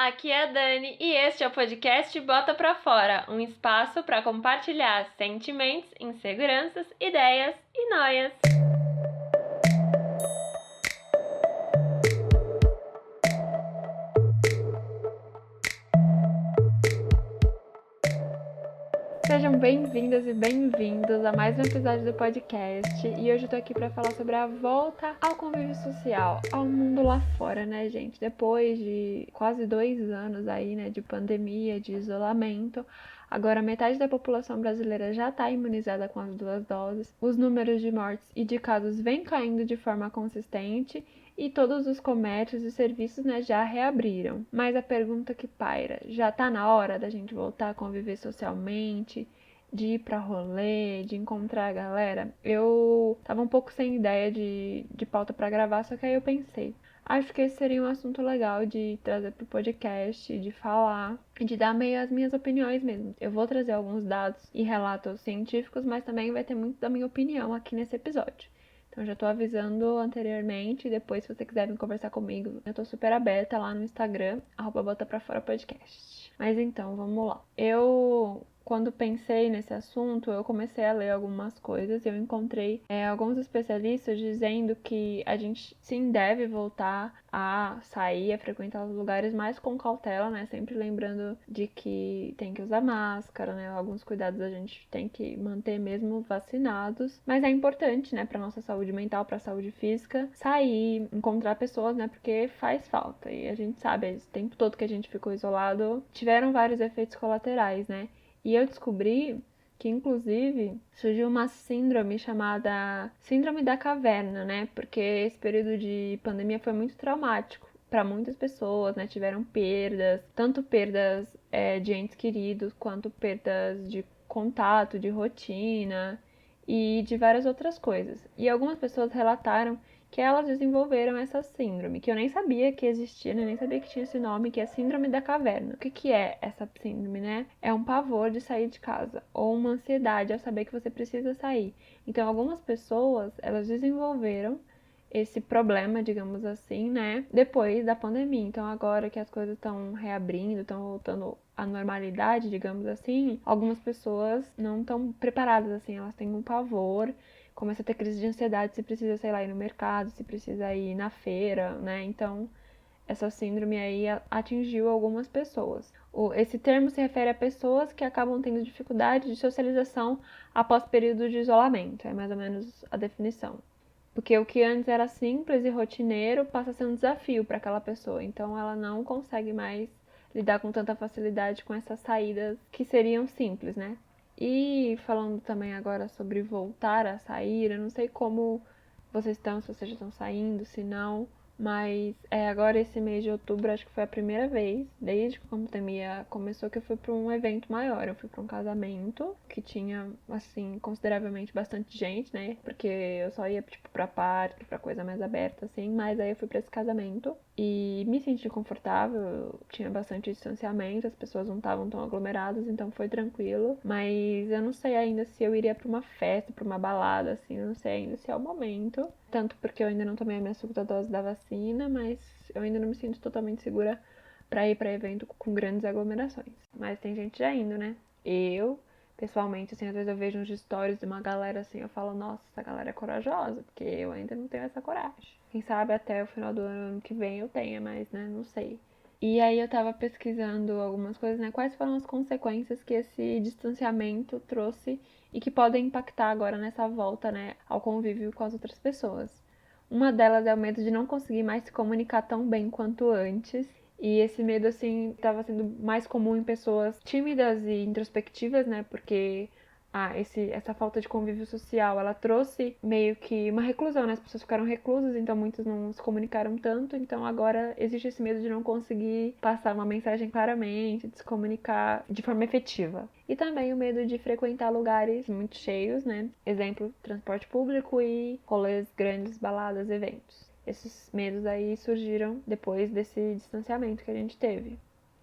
aqui é a Dani e este é o podcast Bota Pra Fora, um espaço para compartilhar sentimentos, inseguranças, ideias e noias. Sejam bem-vindas e bem-vindos a mais um episódio do podcast e hoje eu tô aqui para falar sobre a volta ao convívio social, ao mundo lá fora, né, gente? Depois de quase 2 anos aí, né, de pandemia, de isolamento, agora metade da população brasileira já tá imunizada com as 2 doses, os números de mortes e de casos vêm caindo de forma consistente e todos os comércios e serviços, né, já reabriram. Mas a pergunta que paira, já tá na hora da gente voltar a conviver socialmente, de ir pra rolê, de encontrar a galera? Eu tava um pouco sem ideia de pauta pra gravar, só que aí eu pensei, acho que esse seria um assunto legal de trazer pro podcast, de falar e de dar meio as minhas opiniões mesmo. Eu vou trazer alguns dados e relatos científicos, mas também vai ter muito da minha opinião aqui nesse episódio. Então já tô avisando anteriormente, depois se você quiser vir conversar comigo, eu tô super aberta lá no Instagram, @botaprafora_podcast. Mas então, vamos lá. Quando pensei nesse assunto, eu comecei a ler algumas coisas e eu encontrei alguns especialistas dizendo que a gente sim deve voltar a sair, a frequentar os lugares, mais com cautela, né? Sempre lembrando de que tem que usar máscara, né? Alguns cuidados a gente tem que manter mesmo vacinados, mas é importante, né, para nossa saúde mental, para a saúde física, sair, encontrar pessoas, né? Porque faz falta e a gente sabe, esse tempo todo que a gente ficou isolado, tiveram vários efeitos colaterais, né? E eu descobri que, inclusive, surgiu uma síndrome chamada Síndrome da Caverna, né? Porque esse período de pandemia foi muito traumático para muitas pessoas, né? Tiveram perdas, tanto perdas de entes queridos, quanto perdas de contato, de rotina e de várias outras coisas. E algumas pessoas relataram que elas desenvolveram essa síndrome, que eu nem sabia que existia, né? Nem sabia que tinha esse nome, que é Síndrome da Caverna. O que é essa síndrome, né? É um pavor de sair de casa, ou uma ansiedade ao saber que você precisa sair. Então, algumas pessoas, elas desenvolveram esse problema, digamos assim, né? Depois da pandemia. Então, agora que as coisas estão reabrindo, estão voltando à normalidade, digamos assim, algumas pessoas não estão preparadas, assim, elas têm um pavor, começa a ter crise de ansiedade se precisa, sei lá, ir no mercado, se precisa ir na feira, né? Então, essa síndrome aí atingiu algumas pessoas. Esse termo se refere a pessoas que acabam tendo dificuldade de socialização após período de isolamento. É mais ou menos a definição. Porque o que antes era simples e rotineiro passa a ser um desafio para aquela pessoa. Então, ela não consegue mais lidar com tanta facilidade com essas saídas que seriam simples, né? E falando também agora sobre voltar a sair, eu não sei como vocês estão, se vocês já estão saindo, se não, mas agora esse mês de outubro acho que foi a primeira vez, desde que a pandemia começou, que eu fui para um evento maior. Eu fui para um casamento que tinha, assim, consideravelmente bastante gente, né? Porque eu só ia, tipo, pra parque, pra coisa mais aberta, assim, mas aí eu fui para esse casamento e me senti confortável, tinha bastante distanciamento, as pessoas não estavam tão aglomeradas, então foi tranquilo, mas eu não sei ainda se eu iria para uma festa, para uma balada, assim, eu não sei ainda se é o momento, tanto porque eu ainda não tomei a minha segunda dose da vacina, mas eu ainda não me sinto totalmente segura para ir para evento com grandes aglomerações. Mas tem gente já indo, né? Eu, pessoalmente, assim, às vezes eu vejo uns stories de uma galera assim, eu falo, nossa, essa galera é corajosa, porque eu ainda não tenho essa coragem. Quem sabe até o final do ano que vem eu tenha, mas, né, não sei. E aí eu tava pesquisando algumas coisas, né, quais foram as consequências que esse distanciamento trouxe e que podem impactar agora nessa volta, né, ao convívio com as outras pessoas. Uma delas é o medo de não conseguir mais se comunicar tão bem quanto antes. E esse medo, assim, estava sendo mais comum em pessoas tímidas e introspectivas, né? Porque essa falta de convívio social, ela trouxe meio que uma reclusão, né? As pessoas ficaram reclusas, então muitos não se comunicaram tanto. Então agora existe esse medo de não conseguir passar uma mensagem claramente, de se comunicar de forma efetiva. E também o medo de frequentar lugares muito cheios, né? Exemplo, transporte público e rolês grandes, baladas, eventos. Esses medos aí surgiram depois desse distanciamento que a gente teve.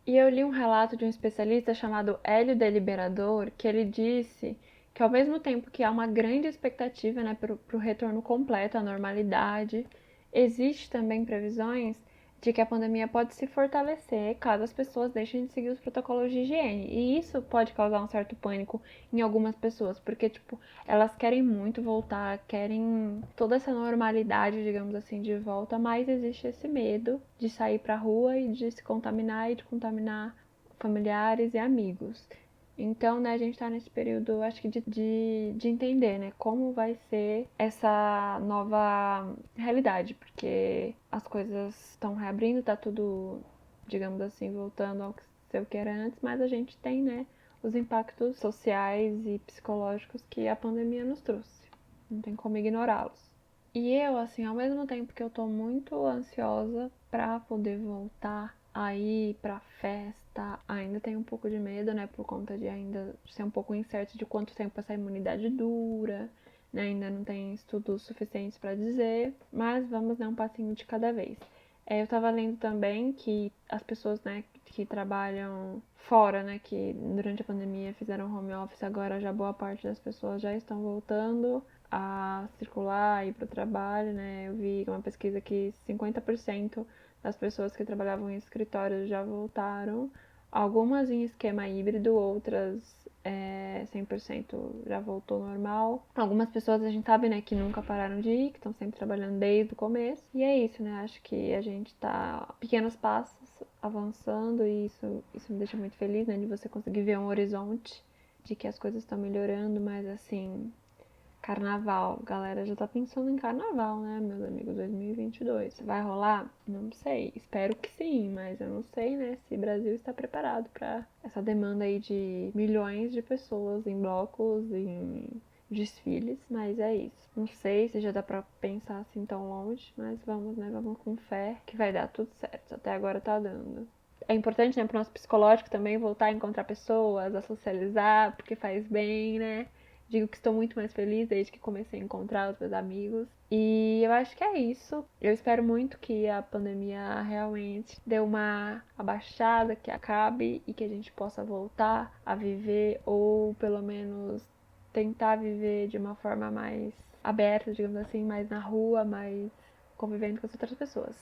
E eu li um relato de um especialista chamado Hélio Deliberador, que ele disse que ao mesmo tempo que há uma grande expectativa, né, para o retorno completo à normalidade, existe também previsões de que a pandemia pode se fortalecer caso as pessoas deixem de seguir os protocolos de higiene. E isso pode causar um certo pânico em algumas pessoas, porque, tipo, elas querem muito voltar, querem toda essa normalidade, digamos assim, de volta, mas existe esse medo de sair pra rua e de se contaminar e de contaminar familiares e amigos. Então, né, a gente tá nesse período, acho que de entender, né, como vai ser essa nova realidade, porque as coisas estão reabrindo, tá tudo, digamos assim, voltando ao que ser o que era antes, mas a gente tem, né, os impactos sociais e psicológicos que a pandemia nos trouxe. Não tem como ignorá-los. E eu, assim, ao mesmo tempo que eu tô muito ansiosa pra poder voltar a ir pra festa, ainda tenho um pouco de medo, né, por conta de ainda ser um pouco incerto de quanto tempo essa imunidade dura, né, ainda não tem estudos suficientes pra dizer, mas vamos dar um passinho de cada vez. Eu tava lendo também que as pessoas, né, que trabalham fora, né, que durante a pandemia fizeram home office, agora já boa parte das pessoas já estão voltando a circular e ir para o trabalho, né? Eu vi uma pesquisa que 50% das pessoas que trabalhavam em escritórios já voltaram, algumas em esquema híbrido, outras 100% já voltou normal. Algumas pessoas a gente sabe, né, que nunca pararam de ir, que estão sempre trabalhando desde o começo. E é isso, né? Acho que a gente tá pequenos passos avançando e isso me deixa muito feliz, né, de você conseguir ver um horizonte de que as coisas estão melhorando, mas assim, carnaval, galera já tá pensando em carnaval, né, meus amigos, 2022. Vai rolar? Não sei, espero que sim, mas eu não sei, né, se o Brasil está preparado para essa demanda aí de milhões de pessoas em blocos, em desfiles, mas é isso. Não sei se já dá pra pensar assim tão longe, mas vamos, né, vamos com fé que vai dar tudo certo. Até agora tá dando. É importante, né, pro nosso psicológico também voltar a encontrar pessoas, a socializar, porque faz bem, né? Digo que estou muito mais feliz desde que comecei a encontrar os meus amigos. E eu acho que é isso. Eu espero muito que a pandemia realmente dê uma abaixada, que acabe e que a gente possa voltar a viver, ou pelo menos tentar viver de uma forma mais aberta, digamos assim, mais na rua, mais convivendo com as outras pessoas.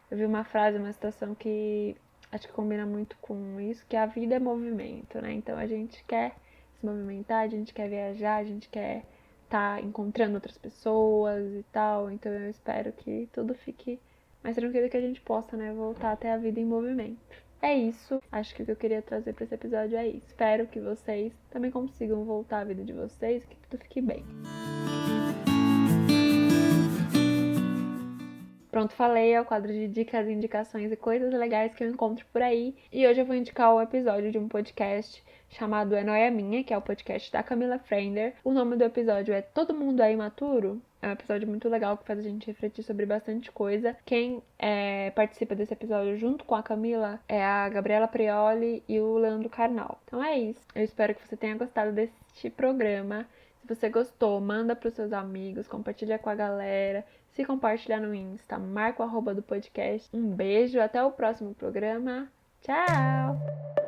Eu vi uma frase, uma citação que acho que combina muito com isso, que a vida é movimento, né? Então a gente quer se movimentar, a gente quer viajar, a gente quer estar encontrando outras pessoas e tal. Então eu espero que tudo fique mais tranquilo, que a gente possa, né, voltar até a vida em movimento. É isso. Acho que o que eu queria trazer para esse episódio é isso. Espero que vocês também consigam voltar à vida de vocês, que tudo fique bem. Pronto, falei, é o quadro de dicas, indicações e coisas legais que eu encontro por aí. E hoje eu vou indicar o episódio de um podcast chamado É Nóia Minha, que é o podcast da Camila Frender. O nome do episódio é Todo Mundo é Imaturo. É um episódio muito legal que faz a gente refletir sobre bastante coisa. Quem participa desse episódio junto com a Camila é a Gabriela Prioli e o Leandro Carnal. Então é isso. Eu espero que você tenha gostado deste programa. Se você gostou, manda pros seus amigos, compartilha com a galera. Se compartilhar no Insta, marca o @ do podcast. Um beijo, até o próximo programa. Tchau!